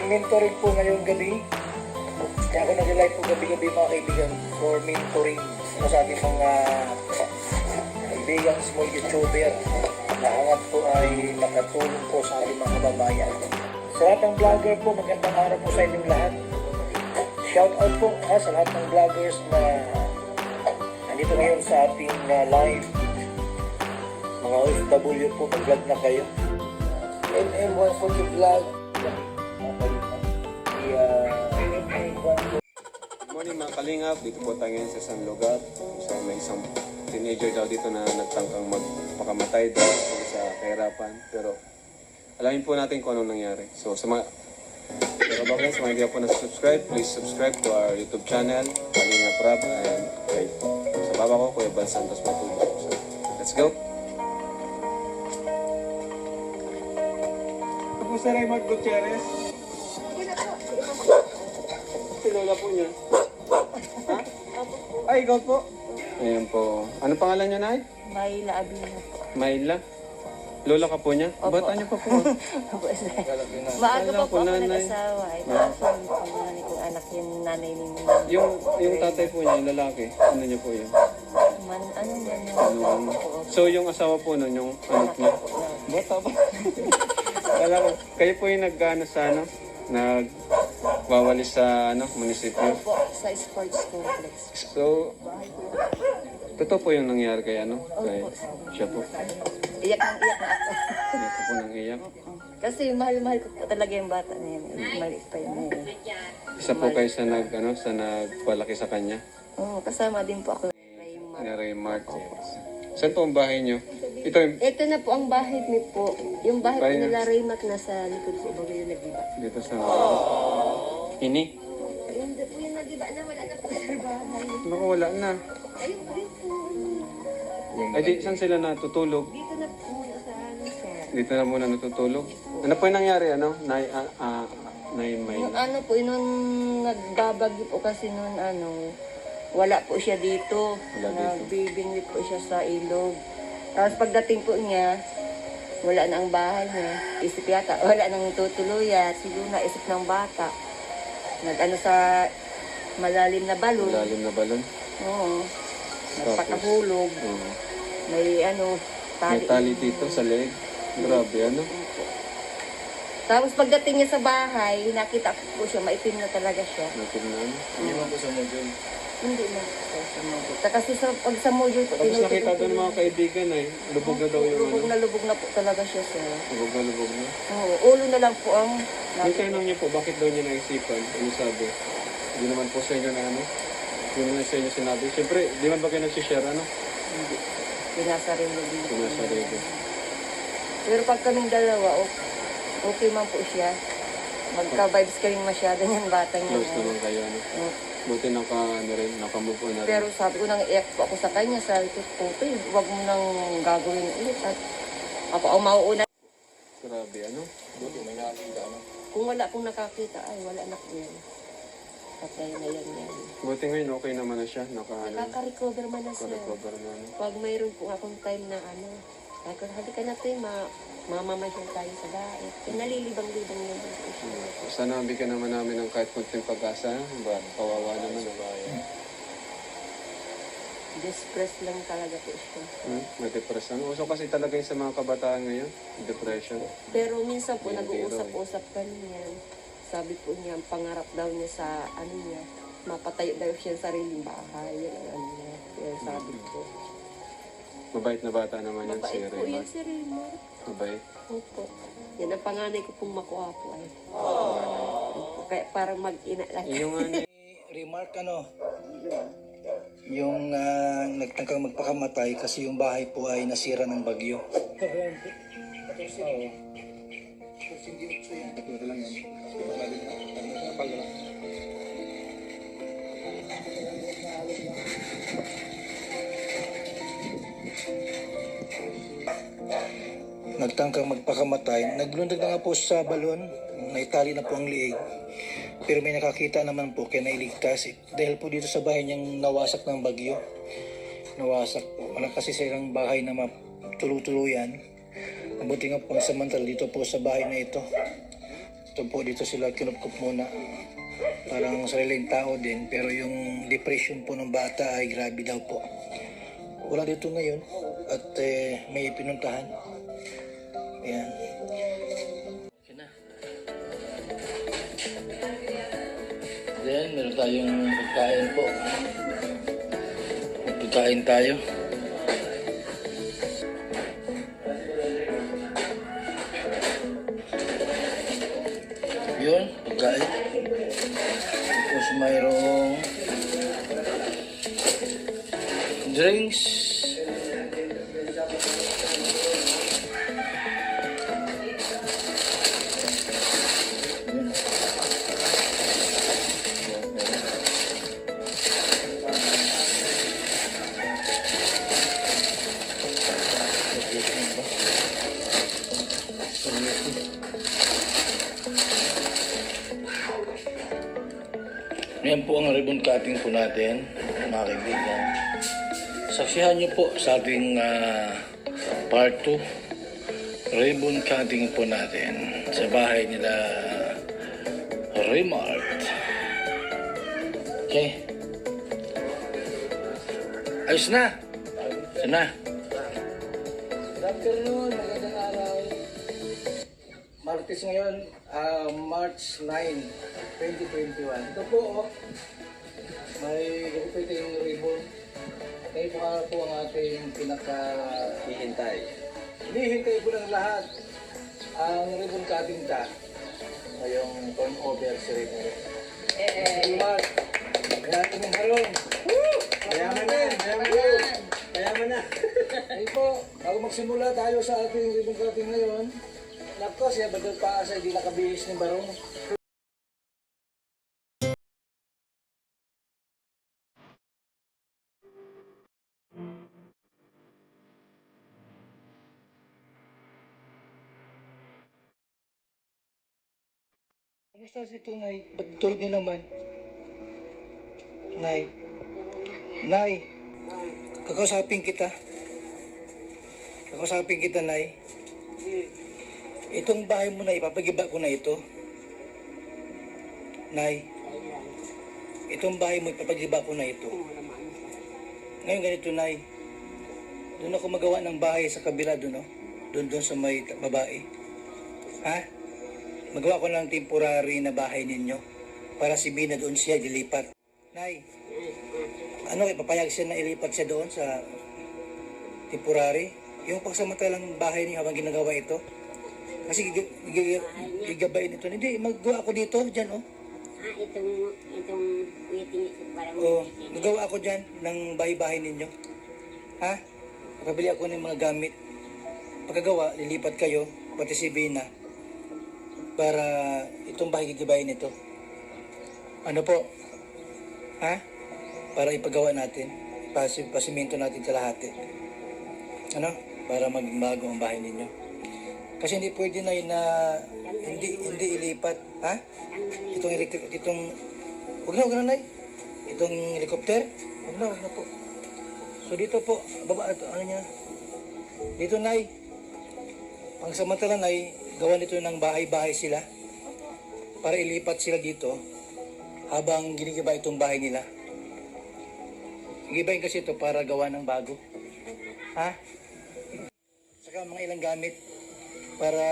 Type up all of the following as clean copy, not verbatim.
mentoring po ngayong gabi. Kaya ako nag-live po gabi-gabi mga kaibigan for mentoring sa ating mga kaibigang small YouTuber na hangad po ay makatulong po sa ating mga kababayan. Sa lahat ng vlogger po, magandang araw po sa inyong lahat. Shout out po sa lahat ng vloggers na nandito ngayon sa ating live. Mga OFW po, mag-vlog na kayo. MM140 vlog. Good morning mga kalingap, dito po tayo ngayon sa isang lugar. So may isang teenager daw dito na nagtangkang magpakamatay daw sa kahirapan. Pero alamin po natin kung anong nangyari. So sa mga kababayan, sa mga hindi po na-subscribe, please subscribe to our YouTube channel, Kalingap Rap, and kay sa baba ko, Kuya Bal Santos Matulo. So let's go! Ito po si Raymond Gutierrez. Si Lola po niya. Ha? Ay, ikaw po. Ayan po. Ano pangalan niyo, Nay? Mayla Abino po. Mayla. Lola ka po niya? Opo. Bata niyo pa po. Maaga pa po ako Nanay. nag-asawa. Tapos yung pangalan kong anak yung nanay ni yung tatay po niya, yung lalaki. Ano niyo po yun? ano man yung Ano? So yung asawa po nun, yung anak niya. Bata pa. Wala ko. Kayo po yung nag-ano sa ano? Nagwawalis sa ano, munisipyo. po sa sports complex. So, totoo po yung nangyari kay ano? Kay siya po. Iyak na ako. Iyak po nang iyak. Kasi mahal-mahal ko po talaga yung bata na yun. Maliit pa yun. Isa po kayo sa sa nagpalaki sa kanya. Oo, kasama din po ako. Ni Raymart. Saan po ang bahay niyo? Ito yung Ito na po ang bahay ni po. Yung bahay po Bahay na. nila Raymat nasa likod po. Bago yung nag-iba. dito sa Ini. Hindi po yung nag-iba na wala na po sa bahay. Naku, wala na. Ayun po. Ay, di, saan sila natutulog? Dito na po muna sa ano sir. Dito na muna natutulog. Ano po yung nangyari, ano? Nay may... Yung ano po, nung nagbabagyo po kasi nung ano, wala po siya dito. Wala dito. Nagbibingwit po siya sa ilog. Tapos pagdating po niya, wala na ang bahay niya. Isip yata, wala nang tutuluyan. Siguro naisip ng bata. Nag-ano sa malalim na balon. Malalim na balon. Oo. Nagpakahulog. Oo. May ano, May tali dito sa leg. Grabe, ano? Tapos pagdating niya sa bahay, nakita ko po siya, maitim na talaga siya. Natin na ano? Hindi na po sa module. Kasi pag sa module po, Tapos nakita doon ng mga kaibigan ay lubog na daw yung ano. lubog na po talaga siya sir. Lubog na. Oo, ulo na lang po ang Yung tanong niyo po, bakit daw niya naisipan? Ano sabi? Hindi naman po sa inyo na ano? Hindi naman sa inyo sinabi. Siyempre, di man ba kayo nagsishare ano? hindi. Pinasarili din. Pinasarili. Pero pag kaming dalawa, okay man po siya. Magka-vibes kaming masyado yung bata niya. Close naman kayo ano? Oo. Buti nakamove on na rin. Pero sabi ko nang iyak po ako sa kanya, sabi ko, Putoy, huwag mo nang gagawin ulit. At ako ang mauuna. Grabe, ano? Buti may nakakita, ano? Kung wala akong nakakita, ay wala na po yan. Patay na yan. Buti ngayon, okay naman na siya. Nakaka-recover man na siya. Naka-recover na, ano? Pag mayroon po akong time na ano, sabi ko, halika natin, mamamasyal tayo sa daet. Nalilibang-libang yun po siya. Sana bigyan naman namin ng kahit kunting pag-asa. Ba, kawawa naman. Distress lang talaga po siya. Na-depress. Ano? Uso kasi talaga yung sa mga kabataan ngayon. Depression. Pero minsan po, Hindi, nag-uusap-usap kami yan. Sabi po niya, ang pangarap daw niya sa ano niya, mapatayo daw siya sa sariling bahay. Yan ang ano niya. Yan sabi ko. Mabait na bata naman yan si Mabait po yan Raymar. si Raymar. Mabait. Opo. Yan ang panganay ko pong makuha po ay. Kaya parang mag-ina lang. Yung ano, Remark yung nagtangkang magpakamatay kasi yung bahay po ay nasira ng bagyo. Nagtangkang magpakamatay, naglundag na nga po sa balon, naitali na po ang liig. Pero may nakakita naman po kaya nailigtas. Dahil po dito sa bahay niyang nawasak ng bagyo. Nawasak po. Walang kasi silang bahay na matulutuluyan. Mabuti nga po samantala dito po sa bahay na ito. Ito po dito sila kinupkup muna. Parang sariling tao din, pero yung depression po ng bata ay grabe daw po. Wala dito ngayon at may pinuntahan. Ayan. Okay na. Then, meron tayong pagkain po. Pagkain tayo. Yun, pagkain. Tapos mayroong drinks. Yun. Yan po ang ribbon cutting po natin, mga kaibigan. Saksihan niyo po sa ating part 2, ribbon cutting po natin sa bahay nila Remart. Okay. Ayos na. Ayos na. Good afternoon, magandang araw. Martes ngayon, March 9, 2021. Ito po, may ganito yung ribbon. Ngayon po ang ating Hihintay. hinihintay ko ng lahat. Ang ribbon cutting ta. Ngayong turnover ceremony. Mark, kaya inyong harong. Mayaman na, mayaman na. Mayaman na. Ngayon po, bago magsimula tayo sa ating ribbon cutting ngayon, nako, siya badal pa sa hindi nakabihis ni Barong. Kamusta si Tunay? Ba't tulog niyo naman? Nay. Nay. Kakausapin kita. Kakausapin kita, Nay. Itong bahay mo na ipapagiba ko na ito. Nay. Itong bahay mo ipapagiba ko na ito. Ngayon ganito, Nay. Doon ako magawa ng bahay sa kabila doon, no? Doon sa may babae. Ha? Magawa ko ng temporary na bahay ninyo para si Bina doon siya dilipat. Nay, ano, ipapayag siya na ilipat siya doon sa temporary? Yung pagsamantalang bahay niyo habang ginagawa ito? Kasi gigabayin ito. Hindi, magawa ako dito, dyan, oh. Itong waiting para Oh, magawa ako dyan ng bahay-bahay ninyo. Ha? Pagkabili ako ng mga gamit. Pagkagawa, lilipat kayo, pati si Bina, para itong bahay gigibayin ito. Ano po? Ha? Para ipagawa natin. Pasimento natin kalahati. Ano? Para maging bago ang bahay ninyo. Kasi hindi pwede na yun na hindi ilipat. Ha? Itong huwag na, Nay. Itong helicopter, huwag na po. So dito po, baba, ano niya? Dito, Nay. Pangsamantala, Nay, gawa nito ng bahay-bahay sila para ilipat sila dito habang ginigiba itong bahay nila. Gigibayin kasi ito para gawa ng bago. Ha? Saka mga ilang gamit para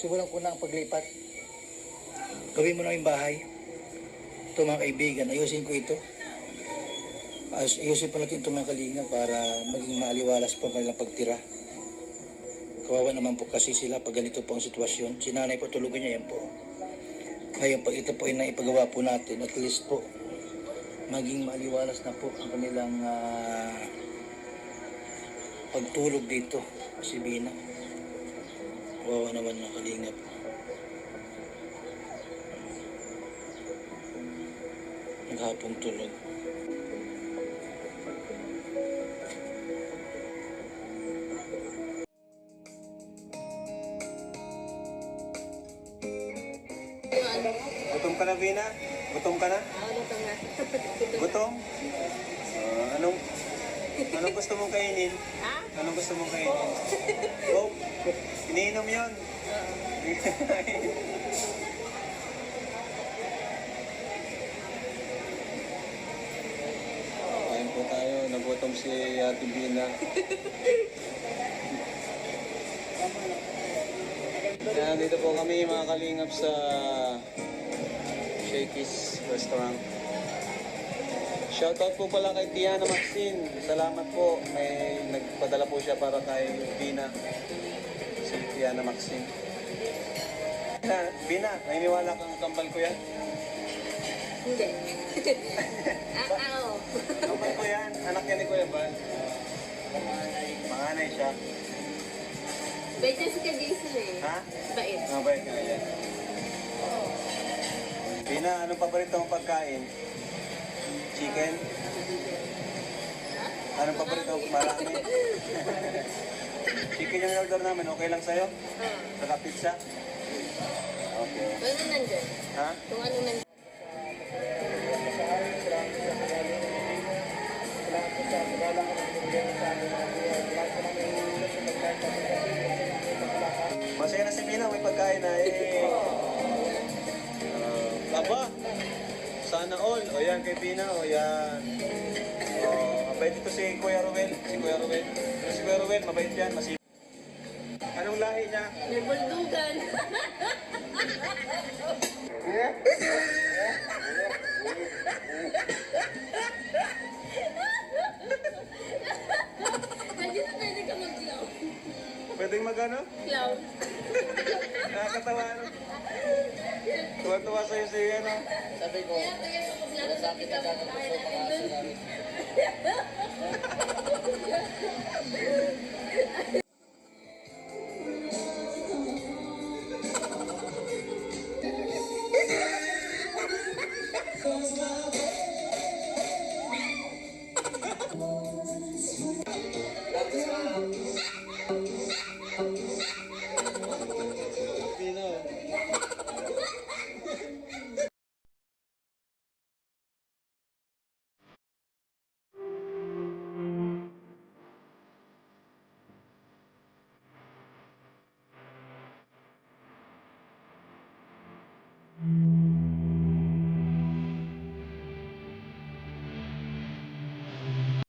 simulan ko na ang paglipat. Gawin mo na yung bahay. Ito mga kaibigan, ayusin ko ito. Ayusin po natin ito mga kalinga para maging maaliwalas pa kanilang pagtira. Kawawa naman po kasi sila pag ganito po ang sitwasyon. Si nanay po tulugan niya, yan po. Ngayon pag ito po ay naipagawa po natin, at least po maging maaliwalas na po ang kanilang pagtulog dito. Si Bina. Kawawa naman ng kalingap. Naghapong tulog. Gutom ka na, Bina? Gutom ka na? Gutom na. Gutom? Anong gusto mong kainin? Ha? Anong gusto mong kainin? Coke? Iniinom yun? Gutom si Ate Bina. Yan, dito po kami mga kalingap sa Shakey's Restaurant. Shoutout po pala kay Tiana Maxine. Salamat po. May nagpadala po siya para kay Bina. Si Tiana Maxine. Bina, naniniwala kang kambal ko yan? Hindi. Oo. Kambal ko yan. Anak yan ni Kuya Bal. Manganay siya. Bait yan si Ka Jason eh. Ha? Bait. Mabait nga yan. Bina, anong paborito mong pagkain? Chicken? Anong paborito mong marami? Chicken yung order namin, okay lang sa'yo? Saka pizza? Okay. Kung ano nandyan? Ha? Kung ano nandyan? Masaya na si Bina, may pagkain na eh. Aba, sana all. O yan kay Bina, o yan. Mabait ito si Kuya Ruel. Si Kuya Ruel. Si Kuya Ruel, mabait yan. Masipag. Anong lahi niya? May buldugan. Pwede na pwede ka mag-clown. Pwedeng magano? Clown. Nakakatawa, ano? Tuwa-tuwa sa'yo si ano. Sabi ko, sa akin na gagawin sa mga aso namin.